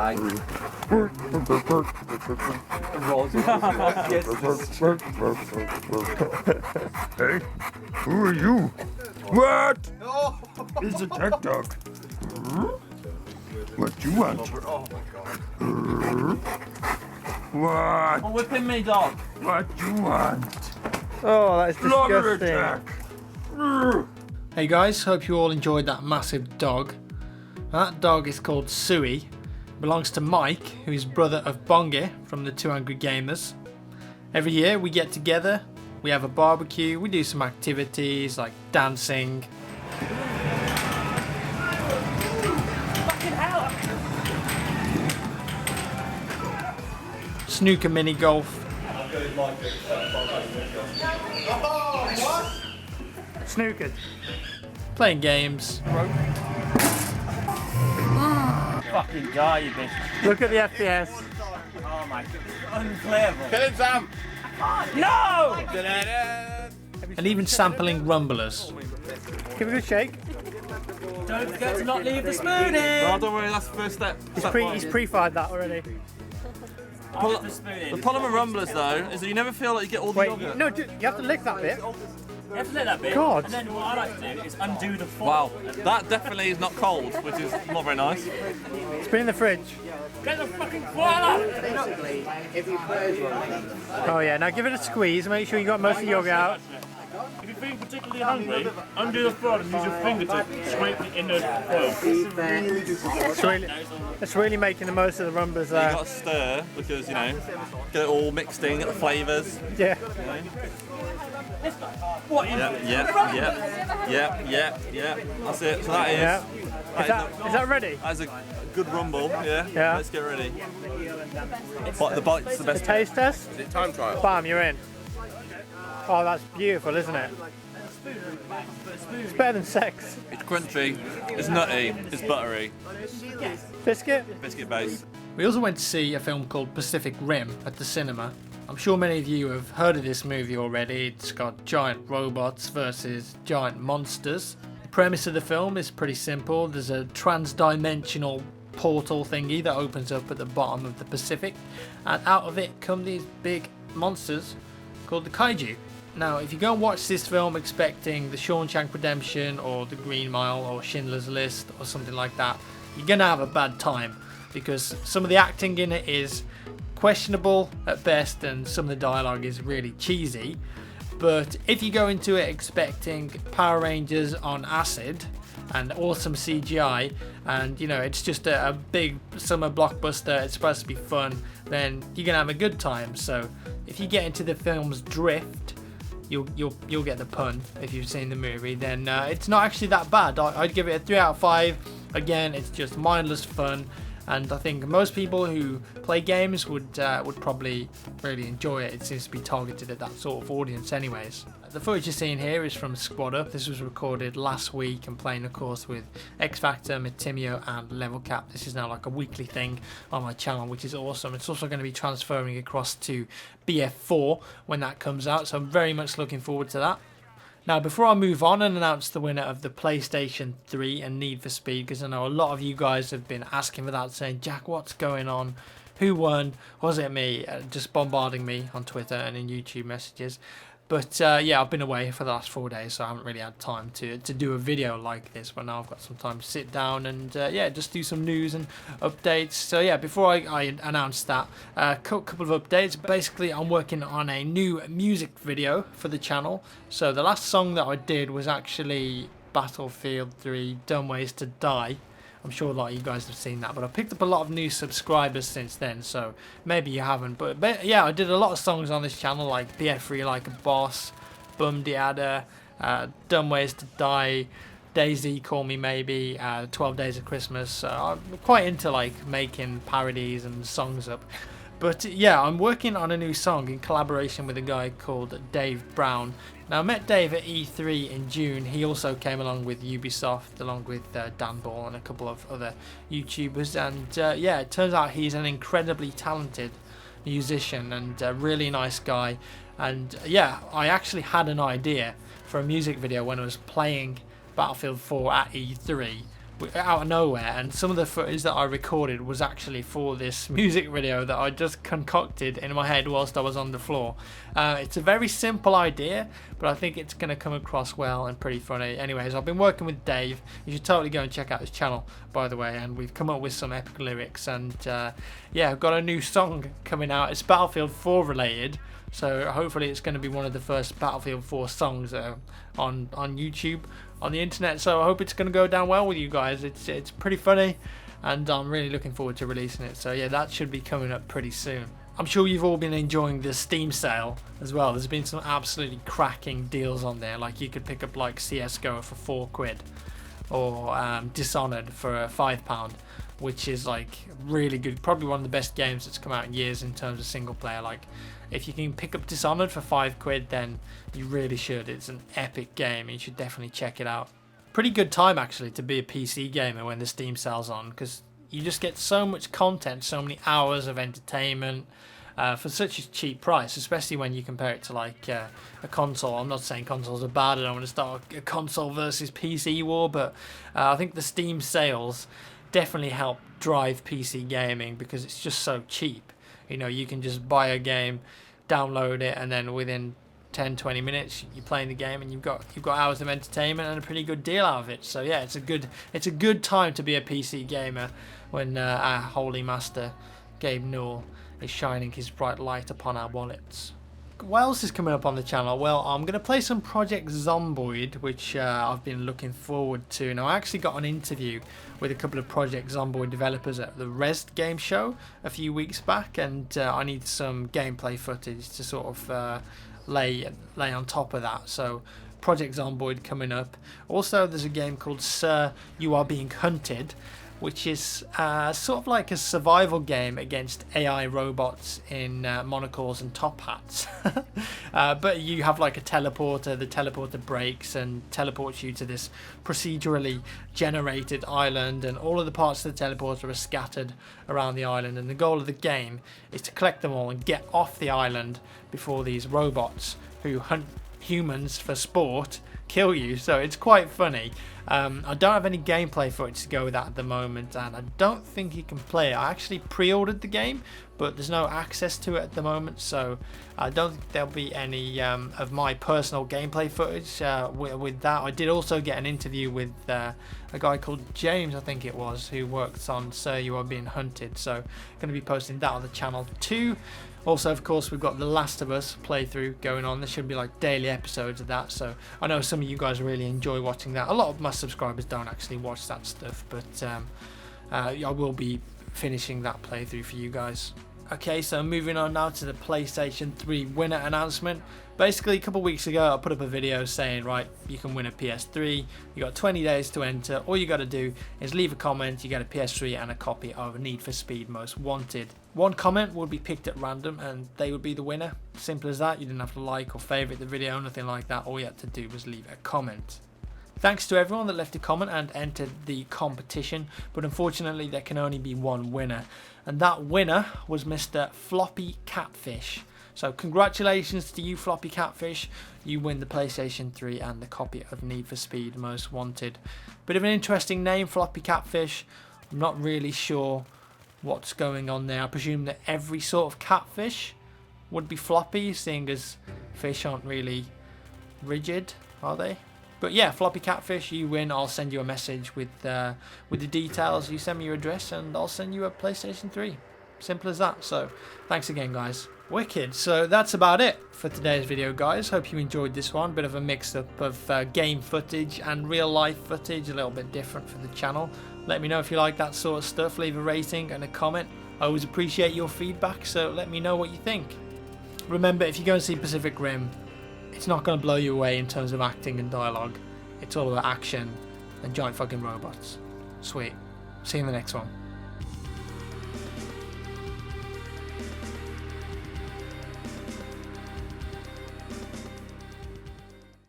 Hey, who are you? What? It's a tech dog. What you want? Oh my god. What? I'm whipping me, dog. What you want? Oh, that is Slaughter disgusting. attack. Hey guys, hope you all enjoyed that massive dog. That dog is called Suey. Belongs to Mike, who is brother of Bongi from the Two Angry Gamers. Every year we get together, we have a barbecue, we do some activities like dancing. Snooker mini golf. Snooker. Playing games. Fucking die, you bitch. Look at the FPS. Oh my god. Unclear. Kill him, Sam. No! And even sampling rumblers. Give it a shake. Don't forget to not leave the spoon in. Oh, don't worry, that's the first step. He's pre-fired that already. After the spoon in. The problem with rumblers, though, is that you never feel like you get all the Wait, yogurt. no, you have to lick that bit. You have to let that bit. God. And then what I like to do is undo the foil. Wow, that definitely is not cold, which is not very nice. It's been in the fridge. Get the fucking foil up! Oh yeah, now give it a squeeze, make sure you got most of the yogurt out. If you're feeling particularly hungry, undo the foil and use your fingertip to scrape it in the foil. It's really making the most of the rumblers You there. got to stir because, you know, get it all mixed in, get the flavours. Yeah. What in Yeah. That's it. So that is. Yeah. Is that ready? That's a good rumble. Yeah. Yeah. Let's get ready. But the bite's the best. Taste test? Is it time trial? Bam, you're in. Oh, that's beautiful, isn't it? It's better than sex. It's crunchy. It's nutty. It's buttery. Biscuit? Biscuit base. We also went to see a film called Pacific Rim at the cinema. I'm sure many of you have heard of this movie already. It's got giant robots versus giant monsters. The premise of the film is pretty simple. There's a trans-dimensional portal thingy that opens up at the bottom of the Pacific, and out of it come these big monsters called the kaiju. Now, if you go and watch this film expecting the Shawshank Redemption or the Green Mile or Schindler's List or something like that, you're gonna have a bad time, because some of the acting in it is questionable at best and some of the dialogue is really cheesy. But if you go into it expecting Power Rangers on acid and awesome CGI, and you know it's just a big summer blockbuster, it's supposed to be fun, then you're gonna have a good time. So if you get into the film's drift, you'll get the pun. If you've seen the movie, then it's not actually that bad. I'd give it a 3 out of 5. Again, it's just mindless fun, and I think most people who play games would probably really enjoy it. It seems to be targeted at that sort of audience anyways. The footage you're seeing here is from Squad Up. This was recorded last week and playing, of course, with X Factor, Matimio and Level Cap. This is now like a weekly thing on my channel, which is awesome. It's also going to be transferring across to BF4 when that comes out, so I'm very much looking forward to that. Now, before I move on and announce the winner of the PlayStation 3 and Need for Speed, because I know a lot of you guys have been asking for that, saying, Jack, what's going on? Who won? Was it me? Just bombarding me on Twitter and in YouTube messages. But yeah, I've been away for the last 4 days, so I haven't really had time to do a video like this. But now I've got some time to sit down and yeah, just do some news and updates. So yeah, before I announce that, a couple of updates. Basically, I'm working on a new music video for the channel. So the last song that I did was actually Battlefield 3 Dumb Ways to Die. I'm sure a lot of you guys have seen that, but I've picked up a lot of new subscribers since then, so maybe you haven't. But yeah, I did a lot of songs on this channel, like BF3 Like a Boss, Bum Diada, Dumb Ways to Die, Daisy, Call Me Maybe, 12 Days of Christmas. So I'm quite into like making parodies and songs up. But yeah, I'm working on a new song in collaboration with a guy called Dave Brown. Now, I met Dave at E3 in June. He also came along with Ubisoft, along with Dan Ball and a couple of other YouTubers. And yeah, it turns out he's an incredibly talented musician and a really nice guy. And yeah, I actually had an idea for a music video when I was playing Battlefield 4 at E3. out of nowhere, and some of the footage that I recorded was actually for this music video that I just concocted in my head whilst I was on the floor. It's a very simple idea, but I think it's going to come across well and pretty funny. Anyways, I've been working with Dave. You should totally go and check out his channel, by the way, and we've come up with some epic lyrics, and yeah, I've got a new song coming out. It's Battlefield 4 related, so hopefully it's going to be one of the first Battlefield 4 songs on YouTube, on the internet, so I hope it's going to go down well with you guys. It's pretty funny, and I'm really looking forward to releasing it. So yeah, that should be coming up pretty soon. I'm sure you've all been enjoying the Steam sale as well. There's been some absolutely cracking deals on there. Like you could pick up like CSGO for £4, or Dishonored for £5, which is like really good. Probably one of the best games that's come out in years in terms of single player. Like if you can pick up Dishonored for £5, then you really should. It's an epic game. You should definitely check it out. Pretty good time actually to be a PC gamer when the Steam sale's on, because you just get so much content, so many hours of entertainment for such a cheap price, especially when you compare it to like a console. I'm not saying consoles are bad. I don't want to start a console versus PC war, but I think the Steam sales definitely help drive PC gaming because it's just so cheap. You know, you can just buy a game, download it, and then within 10-20 minutes you're playing the game, and you've got hours of entertainment and a pretty good deal out of it. So yeah, it's a good time to be a PC gamer when our holy master Gabe Newell is shining his bright light upon our wallets. What else is coming up on the channel? Well, I'm going to play some Project Zomboid, which I've been looking forward to. Now, I actually got an interview with a couple of Project Zomboid developers at the Rezzed game show a few weeks back, and I need some gameplay footage to sort of lay on top of that. So, Project Zomboid coming up. Also, there's a game called Sir, You Are Being Hunted, which is sort of like a survival game against AI robots in monocles and top hats. But you have like a teleporter. The teleporter breaks and teleports you to this procedurally generated island, and all of the parts of the teleporter are scattered around the island, and the goal of the game is to collect them all and get off the island before these robots who hunt humans for sport kill you. So it's quite funny. I don't have any gameplay footage to go with that at the moment, and I don't think you can play it. I actually pre-ordered the game, but there's no access to it at the moment, so I don't think there'll be any of my personal gameplay footage with that. I did also get an interview with a guy called James, I think it was, who works on Sir, You Are Being Hunted, so I'm going to be posting that on the channel too. Also, of course, we've got The Last of Us playthrough going on. There should be like daily episodes of that, so I know some of you guys really enjoy watching that. A lot of my subscribers don't actually watch that stuff, but I will be finishing that playthrough for you guys. Okay, so moving on now to the PlayStation 3 winner announcement. Basically, a couple of weeks ago, I put up a video saying, right, you can win a PS3. You got 20 days to enter. All you got to do is leave a comment. You get a PS3 and a copy of Need for Speed Most Wanted. One comment would be picked at random, and they would be the winner. Simple as that. You didn't have to like or favourite the video, nothing like that. All you had to do was leave a comment. Thanks to everyone that left a comment and entered the competition, but unfortunately there can only be one winner, and that winner was Mr. Floppy Catfish. So congratulations to you, Floppy Catfish. You win the PlayStation 3 and the copy of Need for Speed Most Wanted. Bit of an interesting name, Floppy Catfish. I'm not really sure what's going on there. I presume that every sort of catfish would be floppy, seeing as fish aren't really rigid, are they? But yeah, Floppy Catfish, you win. I'll send you a message with the details. You send me your address and I'll send you a PlayStation 3. Simple as that. So thanks again, guys. Wicked. So that's about it for today's video, guys. Hope you enjoyed this one. Bit of a mix-up of game footage and real-life footage. A little bit different for the channel. Let me know if you like that sort of stuff. Leave a rating and a comment. I always appreciate your feedback, so let me know what you think. Remember, if you go and see Pacific Rim, it's not going to blow you away in terms of acting and dialogue. It's all about action and giant fucking robots. Sweet. See you in the next one.